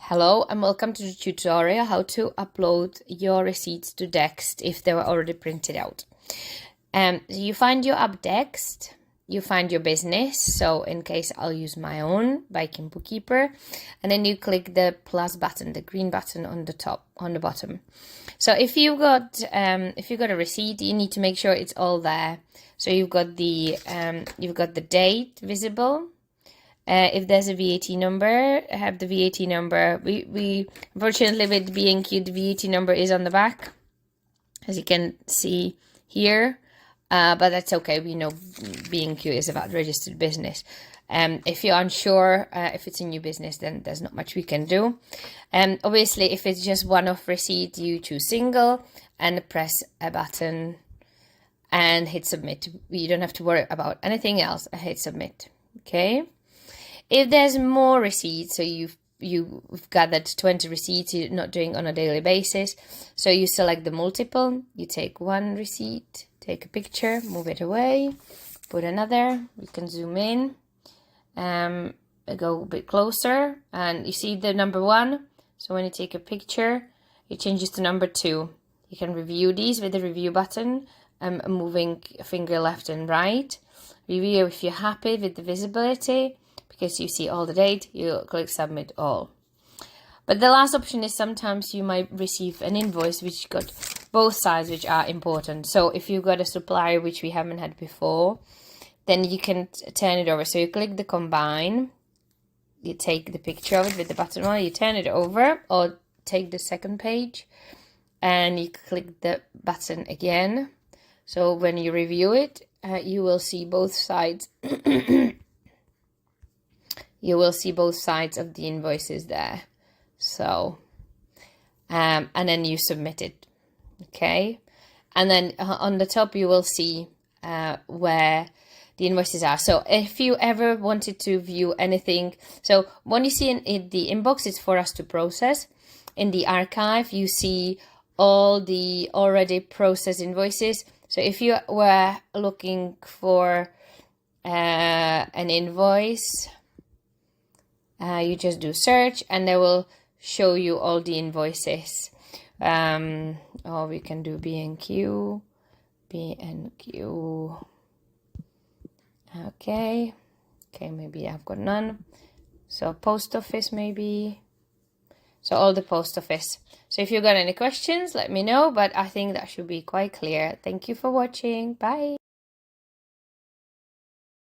Hello and welcome to the tutorial how to upload your receipts to DEXT if they were already printed out. You find your app DEXT, you find your business, so in case I'll use my own, Viking Bookkeeper, and then you click the plus button, the green button on the bottom. So if you got a receipt, you need to make sure it's all there. So you've got the date visible. If there's a VAT number, have the VAT number. We unfortunately with B&Q, the VAT number is on the back, as you can see here. But that's okay. We know B&Q is about registered business. If you're unsure if it's a new business, then there's not much we can do. Obviously, if it's just one-off receipt, you choose single and press a button and hit submit. You don't have to worry about anything else. Hit submit. Okay. If there's more receipts, so you've gathered 20 receipts you're not doing on a daily basis, so you select the multiple, you take one receipt, take a picture, move it away, put another, you can zoom in, go a bit closer, and you see the number 1, so when you take a picture, it changes to number 2. You can review these with the review button, moving a finger left and right. Review if you're happy with the visibility. Because you see all the date, you click submit all. But the last option is sometimes you might receive an invoice which got both sides, which are important. So if you've got a supplier which we haven't had before, then you can turn it over. So you click the combine, you take the picture of it with the button on, you turn it over, or take the second page and you click the button again. So when you review it, you will see both sides. You will see both sides of the invoices there. So, and then you submit it, okay? And then on the top, you will see where the invoices are. So if you ever wanted to view anything, so when you see in the inbox, it's for us to process. In the archive, you see all the already processed invoices. So if you were looking for an invoice, you just do search and they will show you all the invoices. Or we can do B&Q. Okay, maybe I've got none. So post office maybe. So all the post office. So if you've got any questions, let me know, but I think that should be quite clear. Thank you for watching. Bye.